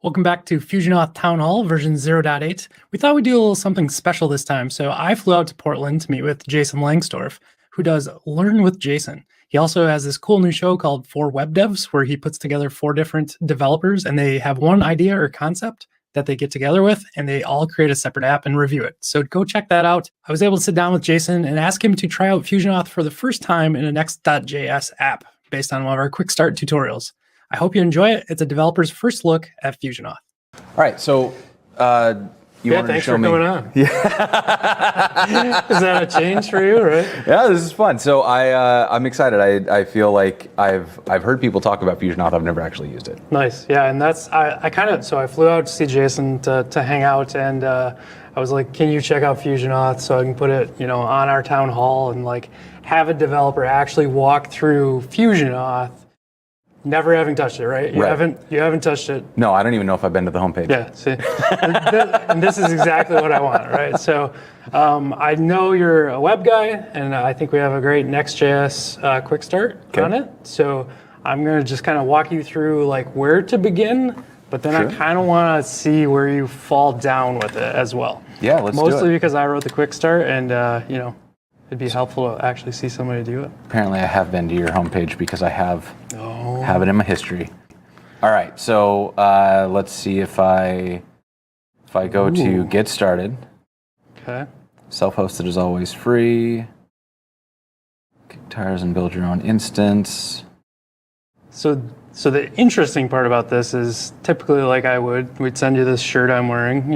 Welcome back to FusionAuth TownHall version 0.8. We thought we'd do a little something special this time, so I flew out to Portland to meet with Jason Lengstorf, who does Learn with Jason. He also has this cool new show called For Web Devs, where he puts together 4 different developers, and they have one idea or concept that they get together with, and they all create a separate app and review it. So go check that out. I was able to sit down with Jason and ask him to try out FusionAuth for the first time in a Next.js app based on one of our quick start tutorials. I hope you enjoy it. It's a developer's first look at FusionAuth. All right, so you wanted to show me. Thanks for coming on. Yeah. Is that a change for you, right? Yeah, this is fun. So I'm excited. I feel like I've heard people talk about FusionAuth. I've never actually used it. Nice. Yeah, and that's I flew out to see Jason to hang out, and I was like, can you check out FusionAuth so I can put it, on our town hall and like have a developer actually walk through FusionAuth. Never having touched it, right? You haven't touched it. No, I don't even know if I've been to the homepage. Yeah, see, and this is exactly what I want, right? So I know you're a web guy, and I think we have a great Next.js quick start on it. So I'm going to just kind of walk you through like where to begin, but then I kind of want to see where you fall down with it as well. Yeah, let's do it. Mostly because I wrote the quick start, and it'd be helpful to actually see somebody do it. Apparently I have been to your homepage because I have it in my history. All right, so let's see if I go to get started. Okay. Self-hosted is always free. Kick tires and build your own instance. So the interesting part about this is typically like we'd send you this shirt I'm wearing,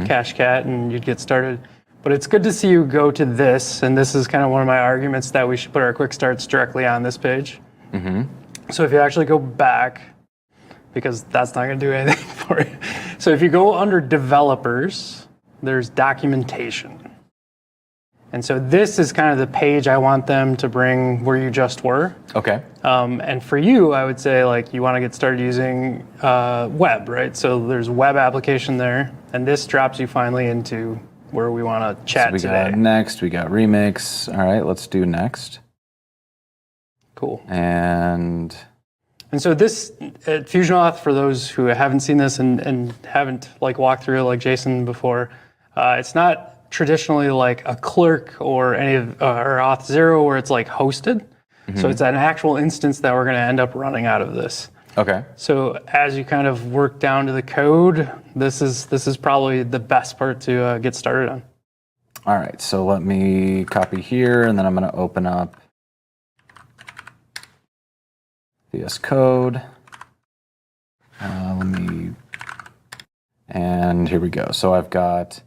Cash Cat, and you'd get started. But it's good to see you go to this, and this is kind of one of my arguments that we should put our quick starts directly on this page. Mm-hmm. So if you actually go back, because that's not going to do anything for you. So if you go under developers, there's documentation. And so this is kind of the page I want them to bring where you just were. Okay. And for you, I would say like you want to get started using web, right? So there's web application there, and this drops you finally into where we want to chat today. We got Next, we got Remix. All right, let's do Next. Cool. And so this, at FusionAuth, for those who haven't seen this and haven't like walked through it like Jason before, it's not traditionally like a clerk or any of or Auth 0 where it's like hosted. Mm-hmm. So it's an actual instance that we're going to end up running out of this. Okay. So as you kind of work down to the code, this is probably the best part to get started on. All right, so let me copy here, and then I'm going to open up VS Code. And here we go. So I've got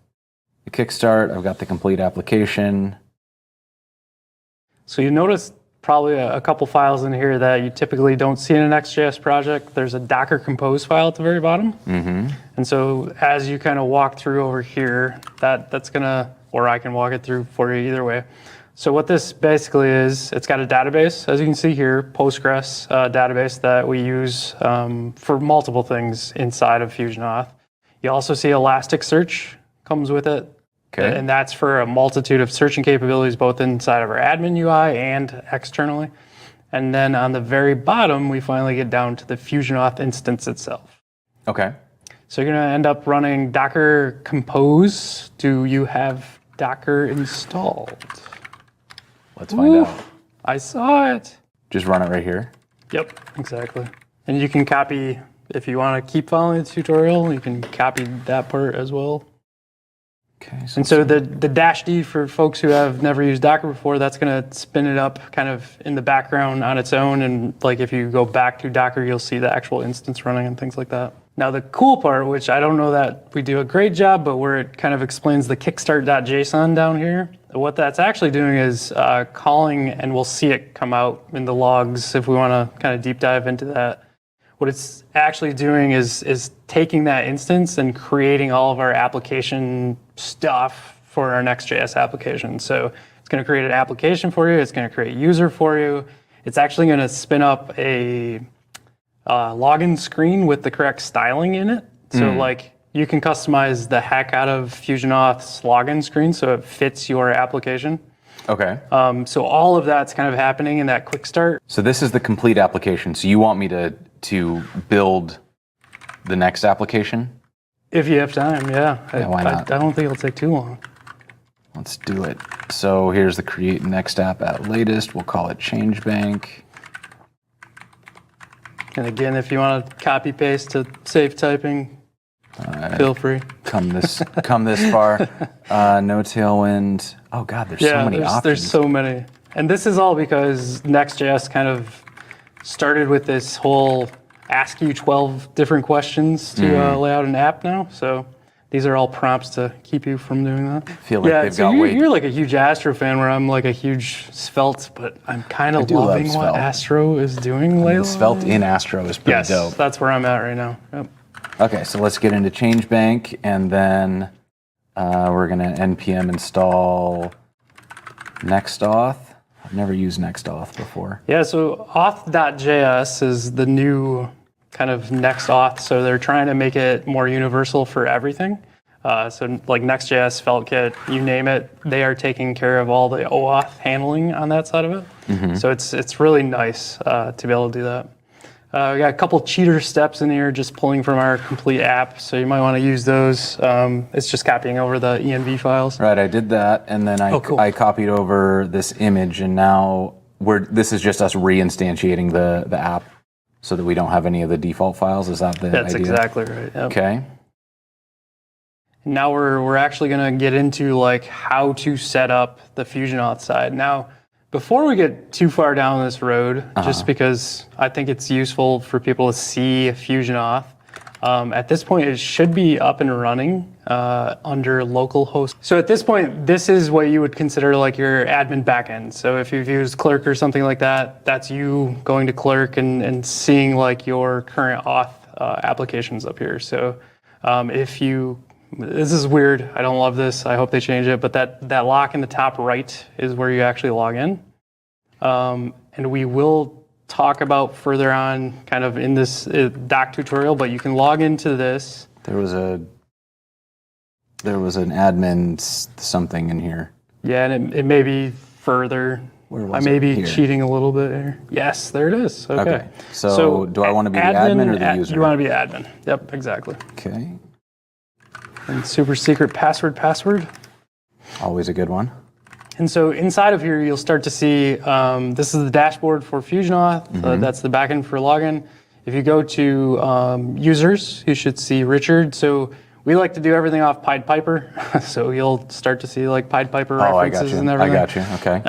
the kickstart, I've got the complete application. So you notice probably a couple files in here that you typically don't see in a Next.js project. There's a Docker Compose file at the very bottom. Mm-hmm. And so as you kind of walk through over here, that's going to, or I can walk it through for you either way. So what this basically is, it's got a database, as you can see here, Postgres database that we use for multiple things inside of FusionAuth. You also see Elasticsearch comes with it. Okay. And that's for a multitude of searching capabilities, both inside of our admin UI and externally. And then on the very bottom, we finally get down to the FusionAuth instance itself. Okay. So you're going to end up running Docker Compose. Do you have Docker installed? Let's find out. I saw it. Just run it right here. Yep, exactly. And you can copy, if you want to keep following the tutorial, you can copy that part as well. Okay, and so the -D for folks who have never used Docker before, that's going to spin it up kind of in the background on its own. And like if you go back to Docker, you'll see the actual instance running and things like that. Now the cool part, which I don't know that we do a great job, but where it kind of explains the kickstart.json down here, what that's actually doing is calling, and we'll see it come out in the logs if we want to kind of deep dive into that. What it's actually doing is taking that instance and creating all of our application stuff for our Next.js application. So it's going to create an application for you. It's going to create a user for you. It's actually going to spin up a login screen with the correct styling in it. So like you can customize the heck out of FusionAuth's login screen so it fits your application. Okay. So all of that's kind of happening in that quick start. So this is the complete application. So you want me to build the next application? If you have time, yeah. Why not? I don't think it'll take too long. Let's do it. So here's the create next app at latest. We'll call it Change Bank. And again, if you want to copy paste to save typing, feel free. Come this far. No tailwind. Oh God, there's so many options. There's so many. And this is all because Next.js kind of started with this whole ask you 12 different questions to lay out an app now. So these are all prompts to keep you from doing that. I feel like they've got way. You're like a huge Astro fan, where I'm like a huge Svelte, but I'm kind of loving what Astro is doing lately. Svelte in Astro is pretty dope. Yes, that's where I'm at right now. Yep. Okay, so let's get into Change Bank, and then we're gonna npm install Next.auth. I've never used Next.auth before. Yeah, so auth.js is the new kind of Next.auth, so they're trying to make it more universal for everything. So like Next.js, FeltKit, you name it, they are taking care of all the OAuth handling on that side of it. Mm-hmm. So it's really nice to be able to do that. We got a couple cheater steps in here, just pulling from our complete app, so you might want to use those. It's just copying over the env files. Right, I did that, and then I copied over this image, and now this is just us reinstantiating the app so that we don't have any of the default files. Is that the idea? That's exactly right. Yep. Okay. Now we're actually going to get into like how to set up the FusionAuth side. Now, before we get too far down this road, just because I think it's useful for people to see FusionAuth, at this point it should be up and running under localhost. So at this point, this is what you would consider like your admin backend. So if you've used Clerk or something like that, that's you going to Clerk and seeing like your current auth applications up here. So this is weird. I don't love this. I hope they change it. But that lock in the top right is where you actually log in. And we will talk about further on kind of in this doc tutorial, but you can log into this. There was an admin something in here. Yeah, and it may be further. I may be cheating a little bit here. Yes, there it is. Okay. So do I want to be the admin or the user? You want to be admin. Yep, exactly. Okay. And super secret password. Always a good one. And so inside of here, you'll start to see, this is the dashboard for FusionAuth. Mm-hmm. That's the backend for login. If you go to users, you should see Richard. So we like to do everything off Pied Piper. So you'll start to see like Pied Piper references and everything. I got you. Okay.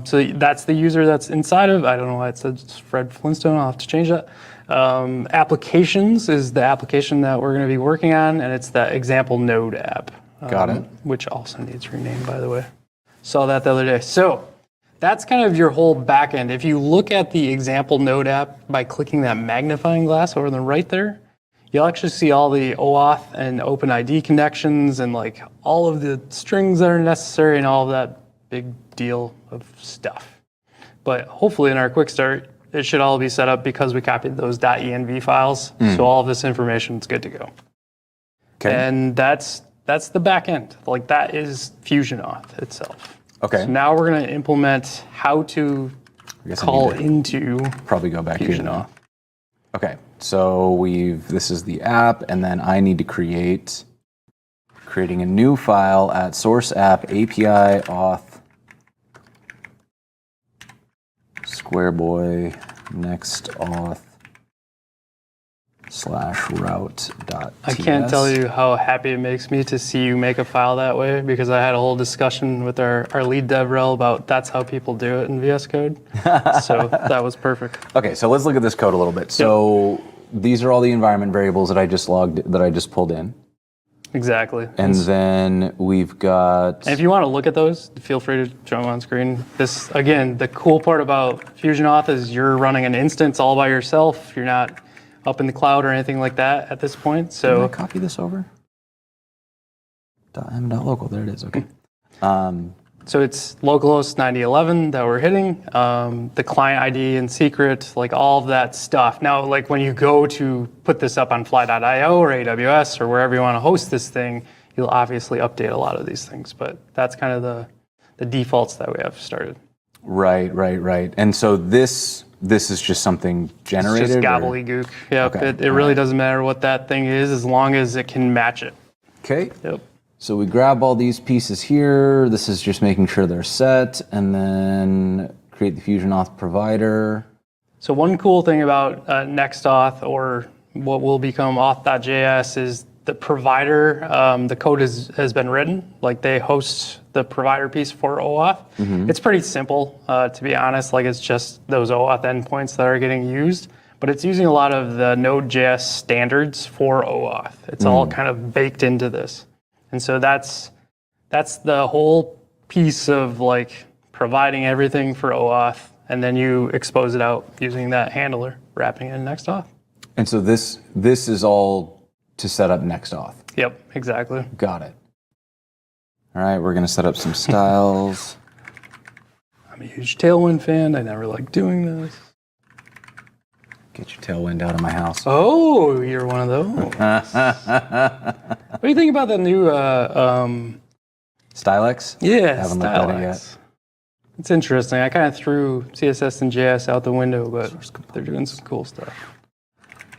So that's the user that's inside of, I don't know why it says Fred Flintstone. I'll have to change that. Applications is the application that we're going to be working on, and it's the example node app. Got it. Which also needs renamed, by the way. Saw that the other day. So that's kind of your whole backend. If you look at the example node app by clicking that magnifying glass over on the right there, you'll actually see all the OAuth and OpenID connections and like all of the strings that are necessary and all of that big deal of stuff. But hopefully in our quick start, it should all be set up because we copied those .env files. So all of this information is good to go. Okay. And that's the back end. Like that is FusionAuth itself. Okay. So now we're going to implement how to call into probably go back FusionAuth. Okay. So this is the app, and then I need to creating a new file at source app API auth squareboy next auth /route.ts. I can't tell you how happy it makes me to see you make a file that way, because I had a whole discussion with our lead dev rel about that's how people do it in VS Code. So that was perfect. Okay, so let's look at this code a little bit. So these are all the environment variables that I just pulled in. Exactly. And then we've got... And if you want to look at those, feel free to show them on screen. This, again, the cool part about FusionAuth is you're running an instance all by yourself. You're not up in the cloud or anything like that at this point. So can I copy this over? .m.local, there it is, okay. So it's localhost 9011 that we're hitting, the client ID and secret, like all of that stuff. Now, like when you go to put this up on fly.io or AWS or wherever you want to host this thing, you'll obviously update a lot of these things, but that's kind of the defaults that we have started. Right. And so this this is just something generated? It's just or- gobbledygook. Yep. Okay. It really doesn't matter what that thing is as long as it can match it. Okay. Yep. So we grab all these pieces here. This is just making sure they're set, and then create the FusionAuth provider. So one cool thing about Next.auth, or what will become auth.js, is the provider, the code has been written. Like they host the provider piece for OAuth. It's pretty simple, to be honest. Like it's just those OAuth endpoints that are getting used, but it's using a lot of the Node.js standards for OAuth. It's all kind of baked into this. And so that's the whole piece of like providing everything for OAuth, and then you expose it out using that handler, wrapping it in Next.auth. And so this is all to set up Next.auth. Yep, exactly. Got it. All right, we're going to set up some styles. I'm a huge Tailwind fan. I never like doing this. Get your tailwind out of my house. Oh, you're one of those. What do you think about the new Stylex? Yeah, Haven't looked at it Stylex. yet. It's interesting. I kind of threw CSS and JS out the window, but they're doing some cool stuff.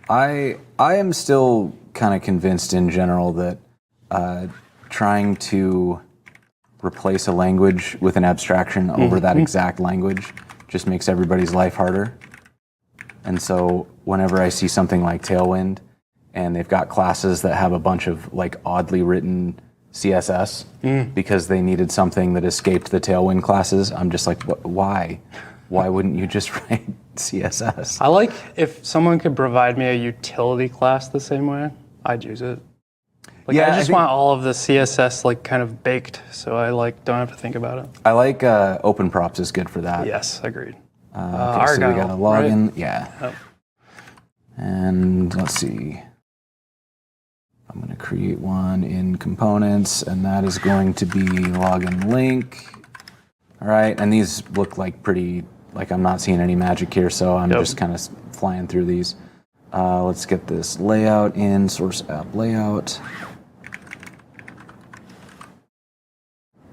I am still kind of convinced in general that trying to replace a language with an abstraction over that exact language just makes everybody's life harder. And so whenever I see something like Tailwind and they've got classes that have a bunch of like oddly written CSS because they needed something that escaped the Tailwind classes, I'm just like, why? Why wouldn't you just write CSS? I like if someone could provide me a utility class the same way, I'd use it. Like Yeah, I I just think- want all of the CSS like kind of baked, so I like don't have to think about it. I like open props is good for that. Yes, agreed. Okay, so we Argyle, got a login. right? Yeah. Yep. And let's see. I'm going to create one in components, and that is going to be login link. All right, and these look like pretty, like I'm not seeing any magic here, so I'm just kind of flying through these. Let's get this layout in, source app layout.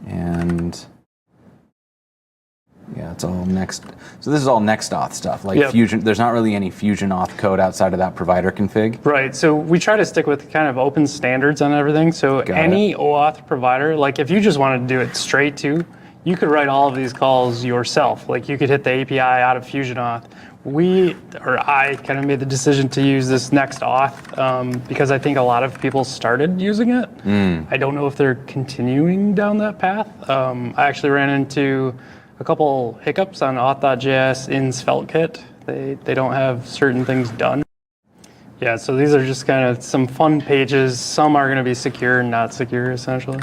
And yeah, it's all next. So this is all Next.auth stuff. Like Fusion, there's not really any FusionAuth code outside of that provider config. Right, so we try to stick with kind of open standards on everything. So any OAuth provider, like if you just wanted to do it straight to, you could write all of these calls yourself. Like you could hit the API out of FusionAuth. I kind of made the decision to use this Next.auth because I think a lot of people started using it. I don't know if they're continuing down that path. I actually ran into a couple hiccups on auth.js in SvelteKit. They don't have certain things done. Yeah, so these are just kind of some fun pages. Some are going to be secure and not secure, essentially.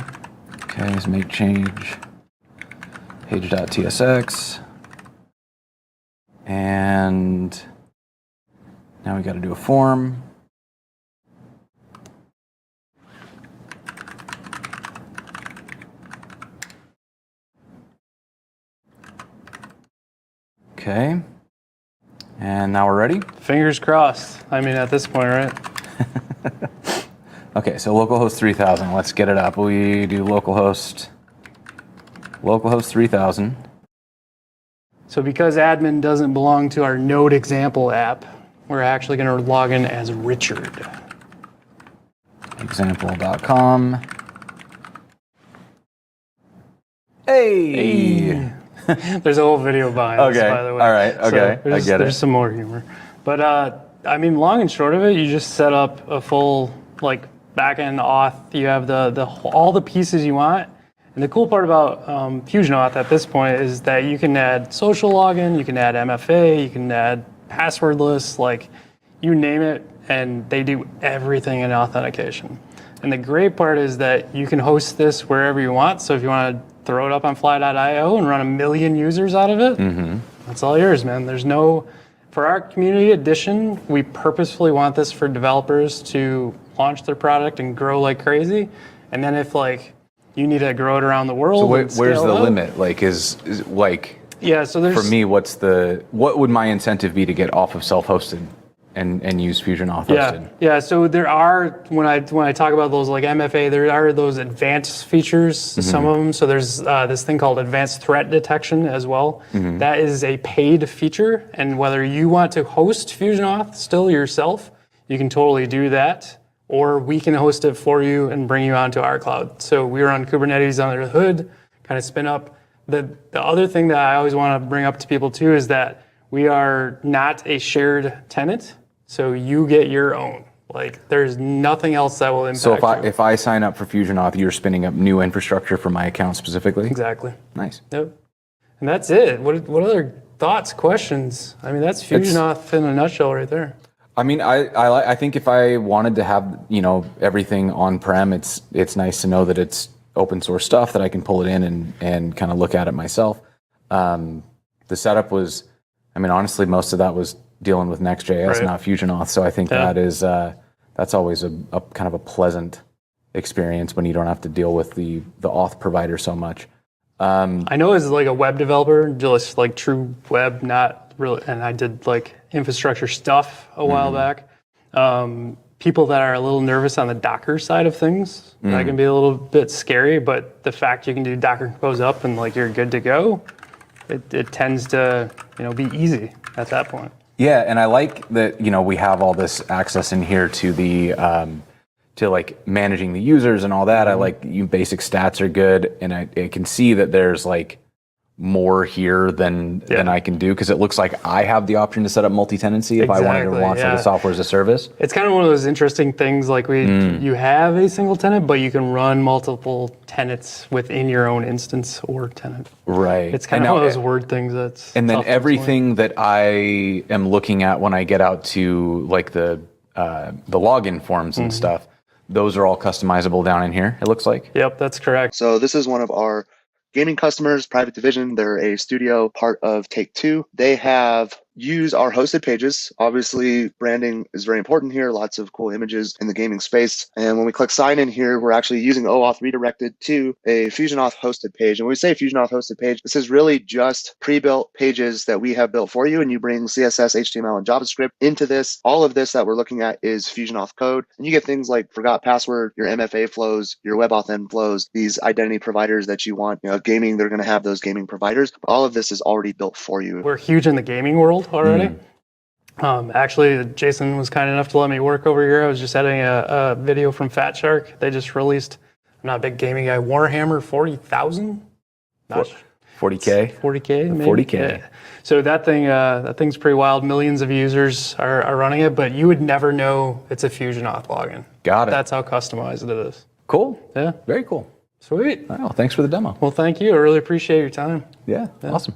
Okay, let's make change. Page.tsx. And now we got to do a form. Okay. And now we're ready? Fingers crossed. I mean, at this point, right? Okay, so localhost 3000. Let's get it up. We do localhost 3000. So because admin doesn't belong to our node example app, we're actually going to log in as Richard. Example.com. Hey! There's a whole video behind this, by the way. All right. Okay. So I get there's it. some more humor. But I mean, long and short of it, you just set up a full like backend auth. You have all the pieces you want. And the cool part about FusionAuth at this point is that you can add social login, you can add MFA, you can add passwordless, like you name it, and they do everything in authentication. And the great part is that you can host this wherever you want. So if you want to throw it up on fly.io and run 1 million users out of it, that's all yours, man. For our community edition, we purposefully want this for developers to launch their product and grow like crazy. And then if like you need to grow it around the world. So and where's scale the it up. limit? Like is like Yeah, so there's for me, what would my incentive be to get off of self-hosted? and use FusionAuth Yeah, hosted. yeah. So there are when I talk about those like MFA, there are those advanced features. Some of them. So there's this thing called advanced threat detection as well. That is a paid feature, and whether you want to host FusionAuth still yourself, you can totally do that, or we can host it for you and bring you onto our cloud. So we run Kubernetes under the hood, kind of spin up. The other thing that I always want to bring up to people too is that we are not a shared tenant. So you get your own. Like there's nothing else that will impact So you. if I sign up for FusionAuth, you're spinning up new infrastructure for my account specifically? Exactly. Nice. Yep. And that's it. What other thoughts, questions? I mean, that's FusionAuth in a nutshell right there. I mean, I think if I wanted to have, you know, everything on-prem, it's nice to know that it's open source stuff that I can pull it in and kind of look at it myself. The setup was, I mean, honestly, most of that was dealing with Next.js, not FusionAuth. So I think that is that's always a kind of a pleasant experience when you don't have to deal with the auth provider so much. I know as like a web developer, just like true web, not really, and I did like infrastructure stuff a while back. People that are a little nervous on the Docker side of things, that can be a little bit scary, but the fact you can do Docker compose up and like you're good to go, it tends to, you know, be easy at that point. Yeah, and I like that, you know, we have all this access in here to the to like managing the users and all that. I like basic stats are good, and I can see that there's like more here than I can do, because it looks like I have the option to set up multi-tenancy if I wanted to launch like a software as a service. It's kind of one of those interesting things, like you have a single tenant, but you can run multiple tenants within your own instance or tenant. Right. It's kind of one of those word things that's and then everything that I am looking at when I get out to like the login forms and stuff, those are all customizable down in here, it looks like. Yep, that's correct. So this is one of our gaming customers, private division. They're a studio part of Take-Two. They have used our hosted pages. Obviously, branding is very important here. Lots of cool images in the gaming space. And when we click sign in here, we're actually using OAuth redirected to a FusionAuth hosted page. And when we say FusionAuth hosted page, this is really just pre-built pages that we have built for you. And you bring CSS, HTML, and JavaScript into this. All of this that we're looking at is FusionAuth code. And you get things like forgot password, your MFA flows, your WebAuthn flows, these identity providers that you want. You know, gaming, they're going to have those gaming providers. All of this is already built for you. We're huge in the gaming world already. Actually, Jason was kind enough to let me work over here. I was just editing a video from Fat Shark. They just released, I'm not a big gaming guy, Warhammer 40,000? 40K? 40K, maybe? 40K. Yeah. So that thing's pretty wild. Millions of users are running it, but you would never know it's a FusionAuth login. Got it. That's how customized it is. Cool. Yeah. Very cool. Sweet. Wow, thanks for the demo. Well, thank you. I really appreciate your time. Yeah. Awesome.